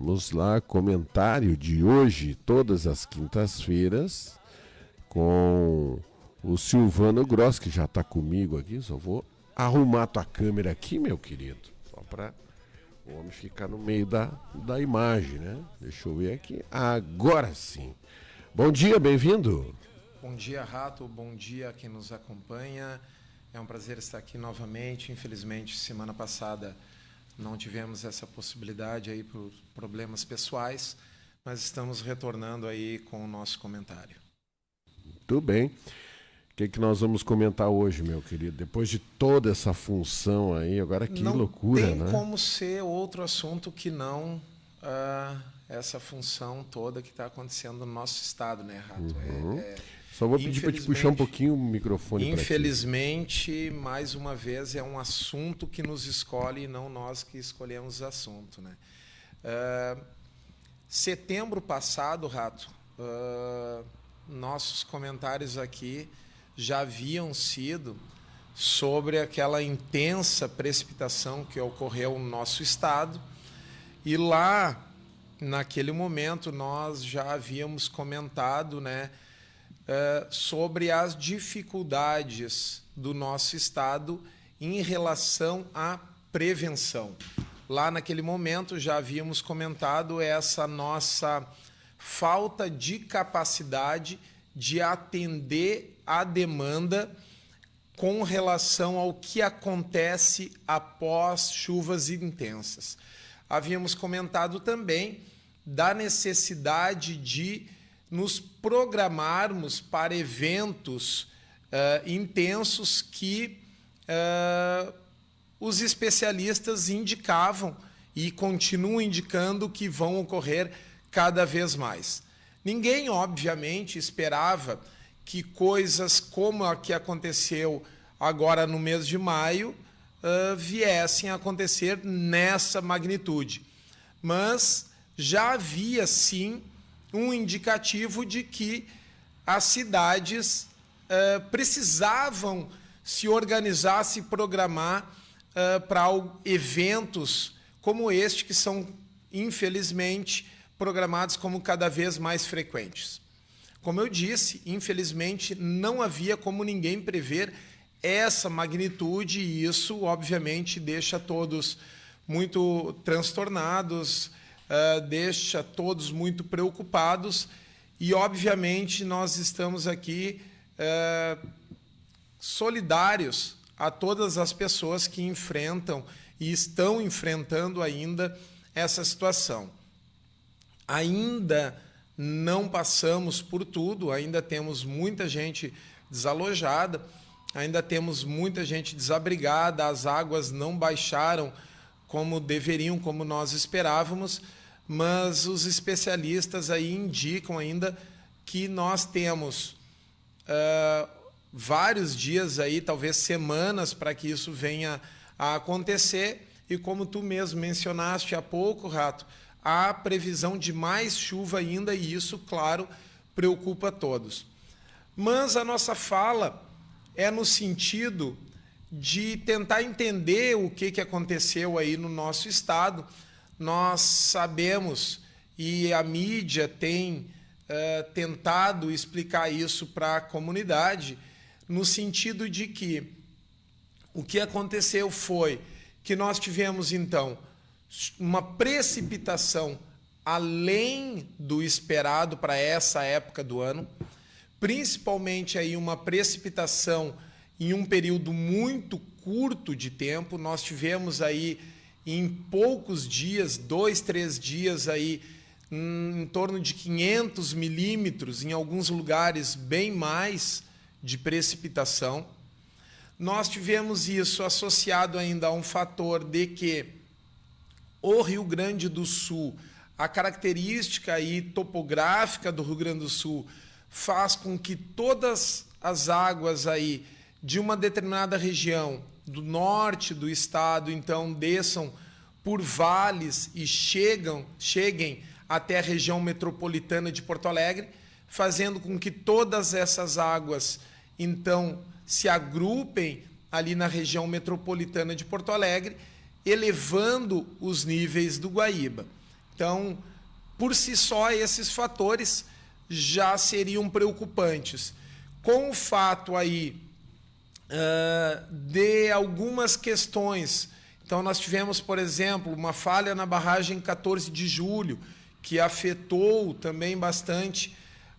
Vamos lá, comentário de hoje, todas as quintas-feiras, com o Silvano Gross, que já está comigo aqui. Só vou arrumar tua câmera aqui, meu querido, só para o homem ficar no meio da imagem, né? Deixa eu ver aqui. Agora sim. Bom dia, bem-vindo. Bom dia, Rato. Bom dia a quem nos acompanha. É um prazer estar aqui novamente. Infelizmente, semana passada não tivemos essa possibilidade aí por problemas pessoais, mas estamos retornando aí com o nosso comentário. Tudo bem. O que nós vamos comentar hoje, meu querido? Depois de toda essa função aí, agora que loucura, né? Não tem como ser outro assunto que não essa função toda que está acontecendo no nosso estado, né, Rato? Só vou pedir para te puxar um pouquinho o microfone para ti. Infelizmente, mais uma vez, é um assunto que nos escolhe e não nós que escolhemos o assunto, né? Setembro passado, Rato, nossos comentários aqui já haviam sido sobre aquela intensa precipitação que ocorreu no nosso estado. E lá, naquele momento, nós já havíamos comentado, né, sobre as dificuldades do nosso estado em relação à prevenção. Lá naquele momento já havíamos comentado essa nossa falta de capacidade de atender a demanda com relação ao que acontece após chuvas intensas. Havíamos comentado também da necessidade de nos programarmos para eventos intensos que os especialistas indicavam e continuam indicando que vão ocorrer cada vez mais. Ninguém, obviamente, esperava que coisas como a que aconteceu agora no mês de maio viessem a acontecer nessa magnitude. Mas já havia, sim, um indicativo de que as cidades precisavam se organizar, se programar para eventos como este, que são, infelizmente, programados como cada vez mais frequentes. Como eu disse, infelizmente, não havia como ninguém prever essa magnitude e isso, obviamente, deixa todos muito transtornados, deixa todos muito preocupados e, obviamente, nós estamos aqui solidários a todas as pessoas que enfrentam e estão enfrentando ainda essa situação. Ainda não passamos por tudo, ainda temos muita gente desalojada, ainda temos muita gente desabrigada, as águas não baixaram como deveriam, como nós esperávamos, mas os especialistas aí indicam ainda que nós temos vários dias aí, talvez semanas, para que isso venha a acontecer. E como tu mesmo mencionaste há pouco, Rato, há previsão de mais chuva ainda e isso, claro, preocupa todos. Mas a nossa fala é no sentido de tentar entender o que aconteceu aí no nosso estado. Nós sabemos, e a mídia tem tentado explicar isso para a comunidade, no sentido de que o que aconteceu foi que nós tivemos, então, uma precipitação além do esperado para essa época do ano, principalmente aí uma precipitação em um período muito curto de tempo. Nós tivemos aí em poucos dias, 2, 3 dias aí, em torno de 500 milímetros, em alguns lugares bem mais de precipitação. Nós tivemos isso associado ainda a um fator de que o Rio Grande do Sul, a característica aí topográfica do Rio Grande do Sul faz com que todas as águas aí de uma determinada região do norte do estado, então, desçam por vales e cheguem até a região metropolitana de Porto Alegre, fazendo com que todas essas águas, então, se agrupem ali na região metropolitana de Porto Alegre, elevando os níveis do Guaíba. Então, por si só, esses fatores já seriam preocupantes. Com o fato aí de algumas questões, então nós tivemos, por exemplo, uma falha na barragem 14 de julho, que afetou também bastante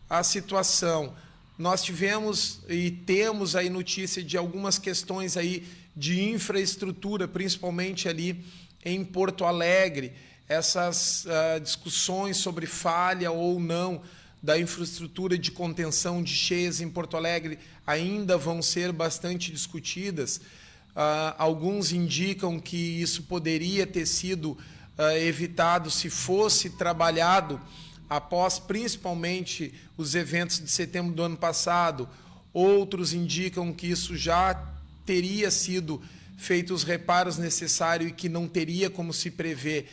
a situação. Nós tivemos e temos aí notícia de algumas questões aí de infraestrutura, principalmente ali em Porto Alegre, essas discussões sobre falha ou não da infraestrutura de contenção de cheias em Porto Alegre ainda vão ser bastante discutidas. Alguns indicam que isso poderia ter sido evitado se fosse trabalhado após principalmente os eventos de setembro do ano passado. Outros indicam que isso já teria sido feito os reparos necessários e que não teria como se prever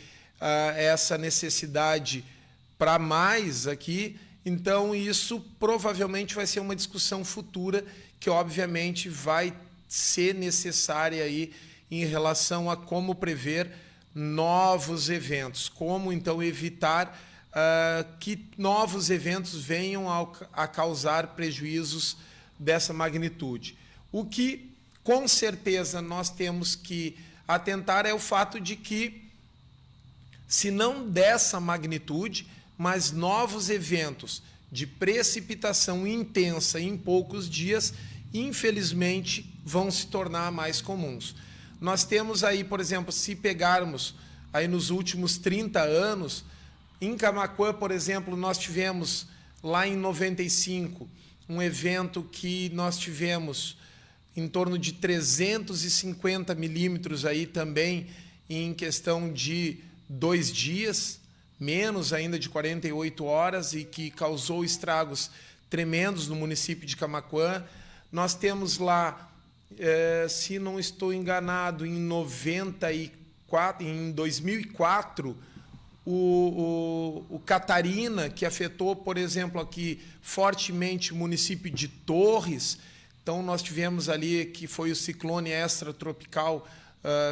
essa necessidade para mais aqui. Então, isso provavelmente vai ser uma discussão futura que, obviamente, vai ser necessária aí em relação a como prever novos eventos, como, então, evitar que novos eventos venham a causar prejuízos dessa magnitude. O que, com certeza, nós temos que atentar é o fato de que, se não dessa magnitude, mas novos eventos de precipitação intensa em poucos dias, infelizmente, vão se tornar mais comuns. Nós temos aí, por exemplo, se pegarmos aí nos últimos 30 anos, em Camaquã, por exemplo, nós tivemos lá em 95 um evento que nós tivemos em torno de 350 milímetros aí também em questão de 2 dias, menos ainda de 48 horas, e que causou estragos tremendos no município de Camaquã. Nós temos lá, se não estou enganado, em 2004, o Catarina, que afetou, por exemplo, aqui fortemente o município de Torres. Então, nós tivemos ali, que foi o ciclone extratropical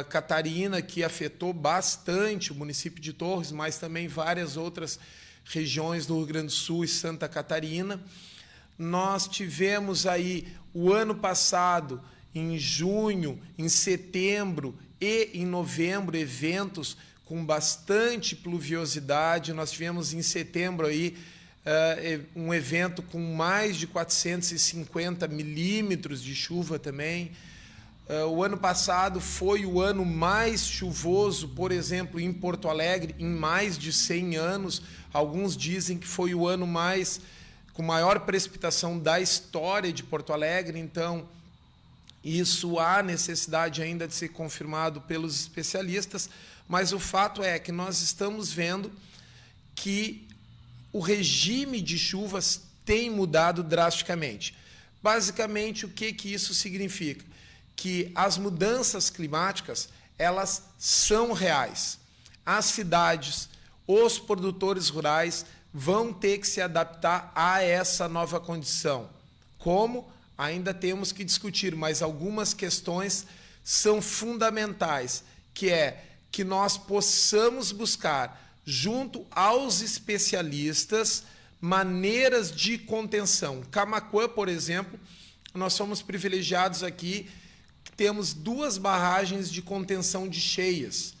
Catarina, que afetou bastante o município de Torres, mas também várias outras regiões do Rio Grande do Sul e Santa Catarina. Nós tivemos aí, o ano passado, em junho, em setembro e em novembro, eventos com bastante pluviosidade. Nós tivemos em setembro aí um evento com mais de 450 milímetros de chuva também. O ano passado foi o ano mais chuvoso, por exemplo, em Porto Alegre, em mais de 100 anos. Alguns dizem que foi o ano com maior precipitação da história de Porto Alegre. Então, isso há necessidade ainda de ser confirmado pelos especialistas, mas o fato é que nós estamos vendo que o regime de chuvas tem mudado drasticamente. Basicamente, o que isso significa? Que as mudanças climáticas, elas são reais. As cidades, os produtores rurais vão ter que se adaptar a essa nova condição. Como? Ainda temos que discutir, mas algumas questões são fundamentais, que é que nós possamos buscar, junto aos especialistas, maneiras de contenção. Camaquã, por exemplo, nós somos privilegiados aqui, temos 2 barragens de contenção de cheias,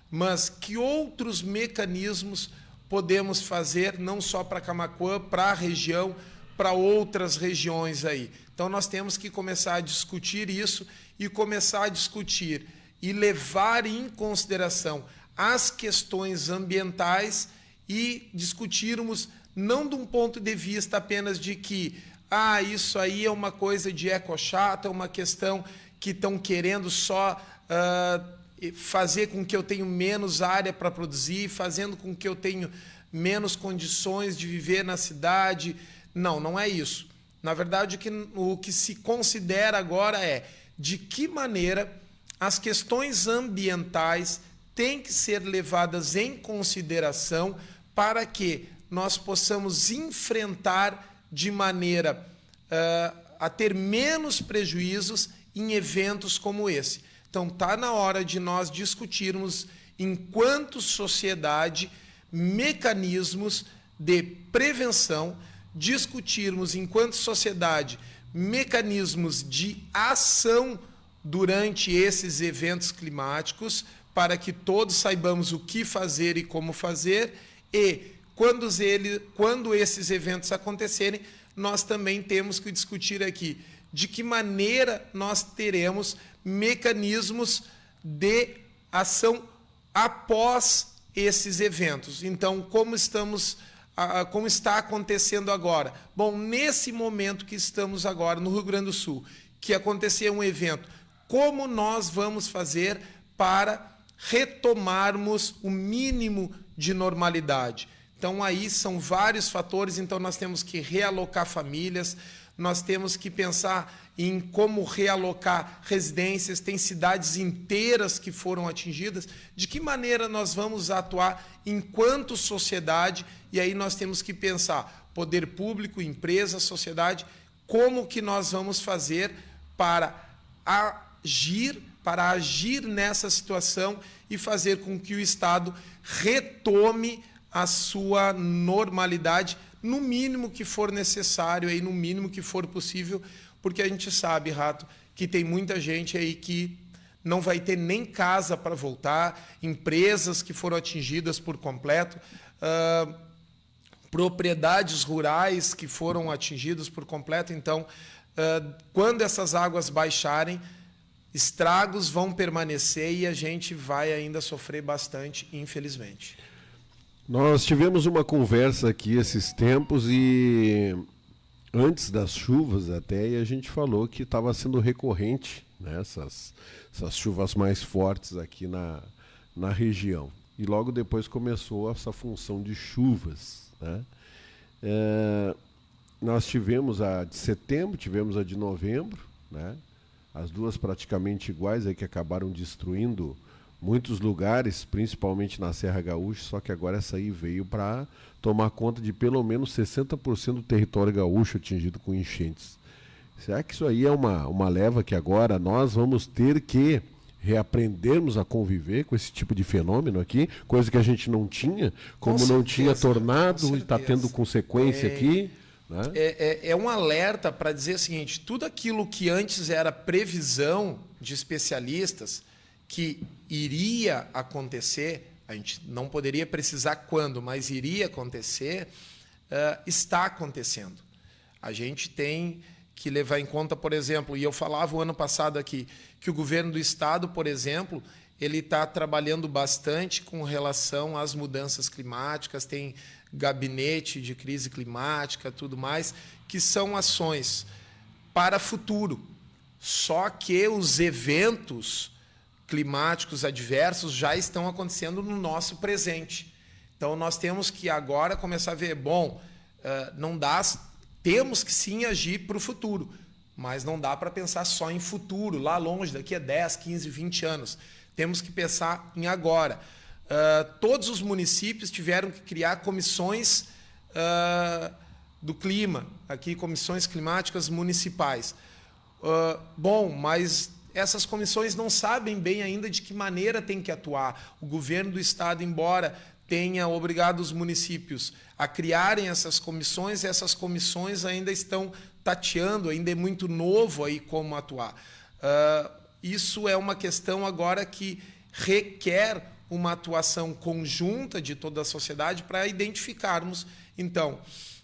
mas que outros mecanismos podemos fazer, não só para Camaquã, para a região, para outras regiões aí. Então, nós temos que começar a discutir isso e começar a discutir e levar em consideração as questões ambientais e discutirmos não de um ponto de vista apenas de que isso aí é uma coisa de ecochata, é uma questão que estão querendo só fazer com que eu tenha menos área para produzir, fazendo com que eu tenha menos condições de viver na cidade. Não, não é isso. Na verdade, o que se considera agora é de que maneira as questões ambientais têm que ser levadas em consideração para que nós possamos enfrentar de maneira a ter menos prejuízos em eventos como esse. Então, está na hora de nós discutirmos, enquanto sociedade, mecanismos de prevenção, discutirmos, enquanto sociedade, mecanismos de ação durante esses eventos climáticos, para que todos saibamos o que fazer e como fazer, e quando esses eventos acontecerem, nós também temos que discutir aqui de que maneira nós teremos mecanismos de ação após esses eventos. Então, como está acontecendo agora? Bom, nesse momento que estamos agora no Rio Grande do Sul, que aconteceu um evento, como nós vamos fazer para retomarmos o mínimo de normalidade? Então, aí são vários fatores, então nós temos que realocar famílias, nós temos que pensar em como realocar residências, tem cidades inteiras que foram atingidas, de que maneira nós vamos atuar enquanto sociedade, e aí nós temos que pensar, poder público, empresa, sociedade, como que nós vamos fazer para agir nessa situação e fazer com que o Estado retome a sua normalidade, no mínimo que for necessário, aí, no mínimo que for possível, porque a gente sabe, Rato, que tem muita gente aí que não vai ter nem casa para voltar, empresas que foram atingidas por completo, propriedades rurais que foram atingidas por completo. Então, quando essas águas baixarem, estragos vão permanecer e a gente vai ainda sofrer bastante, infelizmente. Nós tivemos uma conversa aqui esses tempos e antes das chuvas até, e a gente falou que estava sendo recorrente, né, essas chuvas mais fortes aqui na região. E logo depois começou essa função de chuvas, né? Nós tivemos a de setembro, tivemos a de novembro, né? As duas praticamente iguais, aí, que acabaram destruindo muitos lugares, principalmente na Serra Gaúcha, só que agora essa aí veio para tomar conta de pelo menos 60% do território gaúcho atingido com enchentes. Será que isso aí é uma leva que agora nós vamos ter que reaprendermos a conviver com esse tipo de fenômeno aqui, coisa que a gente não tinha, como Com não certeza, tinha tornado com e está certeza. tendo consequência aqui, né? É um alerta para dizer o seguinte, tudo aquilo que antes era previsão de especialistas que iria acontecer, a gente não poderia precisar quando, mas iria acontecer, está acontecendo. A gente tem que levar em conta, por exemplo, e eu falava o ano passado aqui, que o governo do estado, por exemplo, ele está trabalhando bastante com relação às mudanças climáticas, tem gabinete de crise climática, tudo mais, que são ações para futuro. Só que os eventos climáticos adversos já estão acontecendo no nosso presente. Então, nós temos que agora começar a ver, não dá, temos que sim agir para o futuro, mas não dá para pensar só em futuro, lá longe, daqui a 10, 15, 20 anos. Temos que pensar em agora. Todos os municípios tiveram que criar comissões do clima, aqui comissões climáticas municipais. Mas essas comissões não sabem bem ainda de que maneira tem que atuar. O governo do estado, embora tenha obrigado os municípios a criarem essas comissões ainda estão tateando, ainda é muito novo aí como atuar. Isso é uma questão agora que requer uma atuação conjunta de toda a sociedade para identificarmos. Então,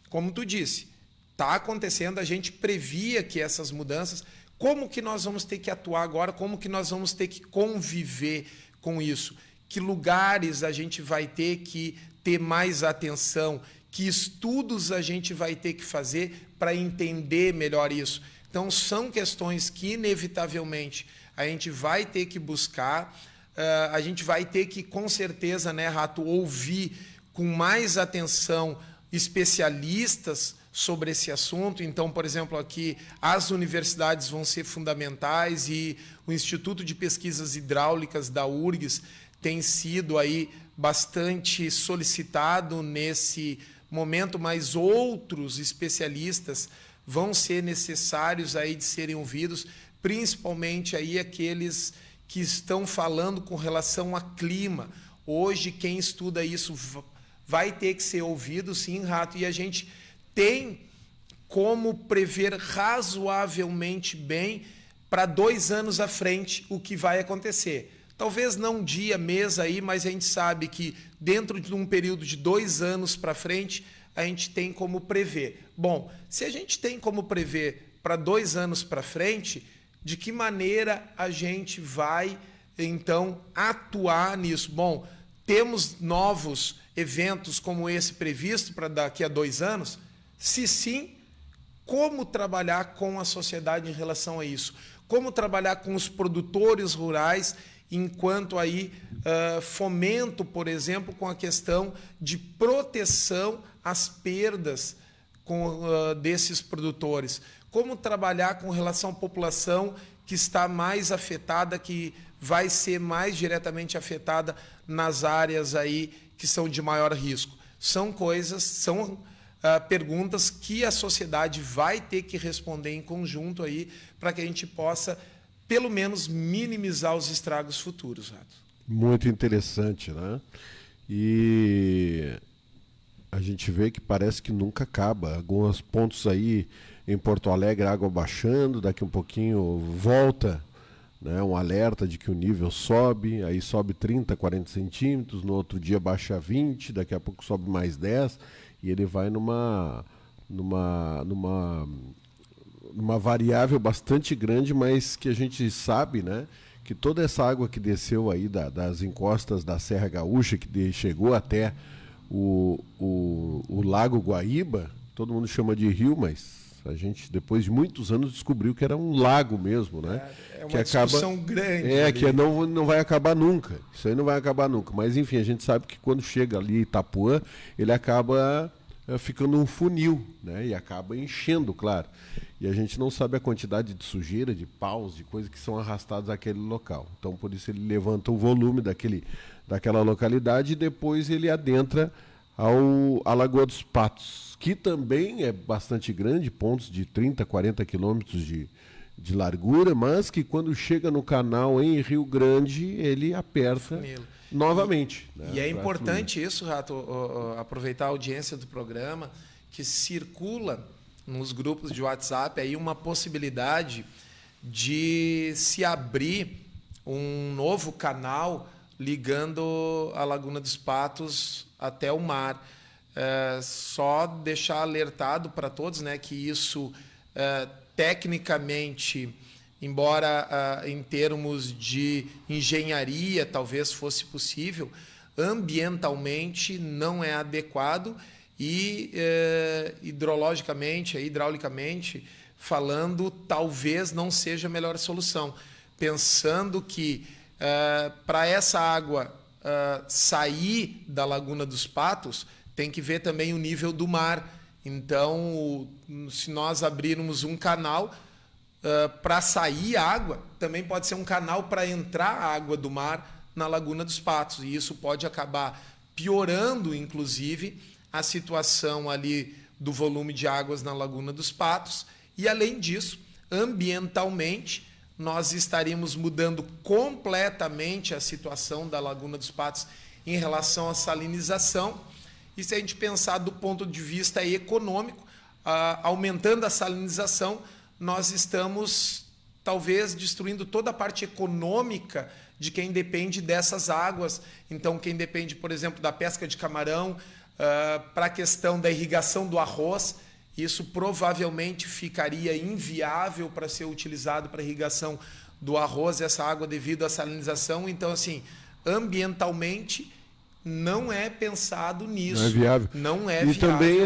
como tu disse, está acontecendo, a gente previa que essas mudanças, como que nós vamos ter que atuar agora, como que nós vamos ter que conviver com isso, que lugares a gente vai ter que ter mais atenção, que estudos a gente vai ter que fazer para entender melhor isso. Então, são questões que, inevitavelmente, a gente vai ter que buscar, a gente vai ter que, com certeza, né, Rato, ouvir com mais atenção especialistas sobre esse assunto. Então, por exemplo, aqui as universidades vão ser fundamentais e o Instituto de Pesquisas Hidráulicas da URGS tem sido aí bastante solicitado nesse momento, mas outros especialistas vão ser necessários aí de serem ouvidos, principalmente aí aqueles que estão falando com relação a clima. Hoje, quem estuda isso vai ter que ser ouvido, sim, Rato, e a gente tem como prever razoavelmente bem para 2 anos à frente o que vai acontecer. Talvez não dia, mês aí, mas a gente sabe que dentro de um período de 2 anos para frente, a gente tem como prever. Bom, se a gente tem como prever para 2 anos para frente, de que maneira a gente vai, então, atuar nisso? Bom, temos novos eventos como esse previsto para daqui a 2 anos? Se sim, como trabalhar com a sociedade em relação a isso? Como trabalhar com os produtores rurais enquanto aí fomento, por exemplo, com a questão de proteção às perdas desses produtores? Como trabalhar com relação à população que está mais afetada, que vai ser mais diretamente afetada nas áreas aí que são de maior risco? São perguntas que a sociedade vai ter que responder em conjunto aí para que a gente possa, pelo menos, minimizar os estragos futuros, Rato. Muito interessante, né? E a gente vê que parece que nunca acaba. Alguns pontos aí em Porto Alegre, água baixando, daqui um pouquinho volta, né, um alerta de que o nível sobe, aí sobe 30, 40 centímetros, no outro dia baixa 20, daqui a pouco sobe mais 10, e ele vai numa variável bastante grande, mas que a gente sabe, né, que toda essa água que desceu aí das encostas da Serra Gaúcha, que chegou até o Lago Guaíba, todo mundo chama de rio, mas a gente, depois de muitos anos, descobriu que era um lago mesmo, né? É uma discussão grande. Que não vai acabar nunca. Isso aí não vai acabar nunca. Mas, enfim, a gente sabe que quando chega ali Itapuã, ele acaba ficando um funil, né? E acaba enchendo, claro. E a gente não sabe a quantidade de sujeira, de paus, de coisas que são arrastadas àquele local. Então, por isso, ele levanta o volume daquela localidade e depois ele adentra à Lagoa dos Patos, que também é bastante grande, pontos de 30, 40 quilômetros de largura, mas que quando chega no canal em Rio Grande, ele aperta novamente. E é importante isso, Rato, aproveitar a audiência do programa, que circula nos grupos de WhatsApp aí uma possibilidade de se abrir um novo canal ligando a Laguna dos Patos até o mar. Só deixar alertado para todos, né, que isso tecnicamente, embora em termos de engenharia talvez fosse possível, ambientalmente não é adequado e hidraulicamente falando, talvez não seja a melhor solução. Pensando que para essa água sair da Laguna dos Patos, tem que ver também o nível do mar. Então, se nós abrirmos um canal para sair água, também pode ser um canal para entrar a água do mar na Laguna dos Patos. E isso pode acabar piorando, inclusive, a situação ali do volume de águas na Laguna dos Patos. E, além disso, ambientalmente, nós estaríamos mudando completamente a situação da Laguna dos Patos em relação à salinização. E se a gente pensar do ponto de vista econômico, aumentando a salinização, nós estamos talvez destruindo toda a parte econômica de quem depende dessas águas. Então, quem depende, por exemplo, da pesca de camarão, para a questão da irrigação do arroz, isso provavelmente ficaria inviável para ser utilizado para irrigação do arroz, essa água, devido à salinização. Então, assim, ambientalmente, não é pensado nisso. Não é viável. Não é e viável. também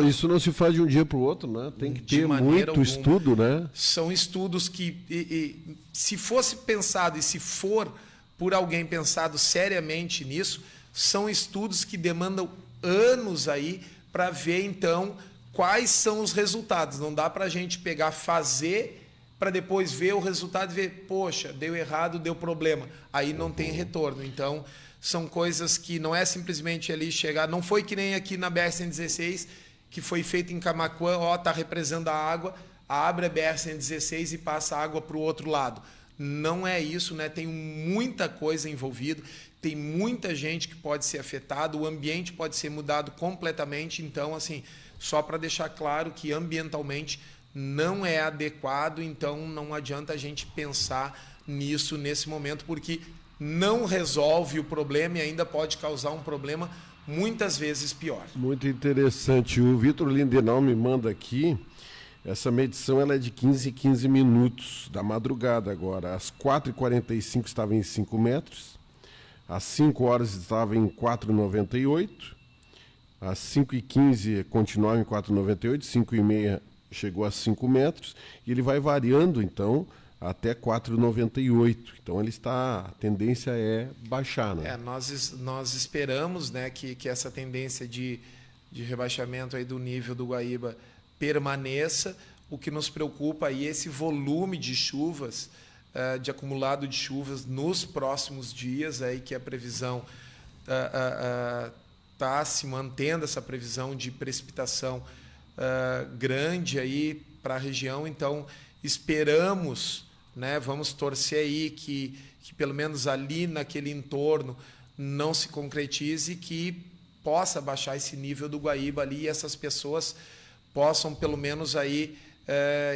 isso não se faz de um dia para o outro, né? Tem que ter muito estudo, né? São estudos que, se fosse pensado e se for por alguém pensado seriamente nisso, são estudos que demandam anos aí para ver, então, quais são os resultados. Não dá para a gente pegar, fazer, para depois ver o resultado e ver, poxa, deu errado, deu problema. Aí não tem retorno. Então, são coisas que não é simplesmente ali chegar... Não foi que nem aqui na BR-116, que foi feito em Camaquã, está represando a água, abre a BR-116 e passa a água para o outro lado. não é isso, né? Tem muita coisa envolvida, tem muita gente que pode ser afetada, o ambiente pode ser mudado completamente. Então, assim, só para deixar claro que ambientalmente não é adequado, então não adianta a gente pensar nisso nesse momento, porque não resolve o problema e ainda pode causar um problema muitas vezes pior. Muito interessante. O Vitor Lindenau me manda aqui, essa medição ela é de 15 em 15 minutos da madrugada agora. Às 4h45 estava em 5 metros, às 5 horas estava em 4,98, às 5h15 continuava em 4,98, 5h30 chegou a 5 metros, e ele vai variando, então, até 4,98. Então, a tendência é baixar, né? Nós esperamos, né, que essa tendência de rebaixamento aí do nível do Guaíba permaneça. O que nos preocupa aí é esse volume de chuvas, de acumulado de chuvas nos próximos dias, aí que a previsão está se mantendo, essa previsão de precipitação grande aí para a região. Então esperamos, né, vamos torcer aí que pelo menos ali naquele entorno não se concretize, que possa baixar esse nível do Guaíba ali e essas pessoas possam pelo menos aí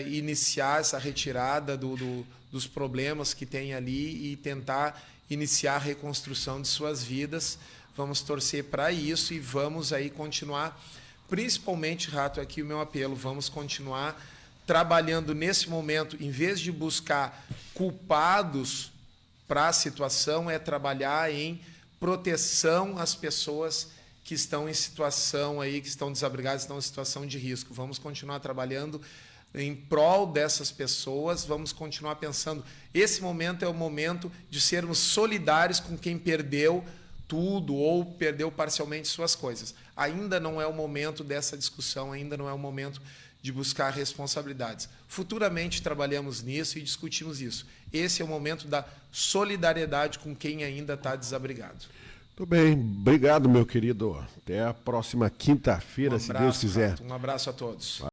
iniciar essa retirada dos problemas que tem ali e tentar iniciar a reconstrução de suas vidas. Vamos torcer para isso e vamos aí continuar. Principalmente, Rato, aqui o meu apelo, vamos continuar trabalhando nesse momento, em vez de buscar culpados para a situação, é trabalhar em proteção às pessoas que estão em situação aí, que estão desabrigadas, estão em situação de risco. Vamos continuar trabalhando em prol dessas pessoas, vamos continuar pensando, esse momento é o momento de sermos solidários com quem perdeu tudo ou perdeu parcialmente suas coisas. Ainda não é o momento dessa discussão, ainda não é o momento de buscar responsabilidades. Futuramente trabalhamos nisso e discutimos isso. Esse é o momento da solidariedade com quem ainda está desabrigado. Muito bem, obrigado, meu querido. Até a próxima quinta-feira, se Deus quiser. Um abraço a todos.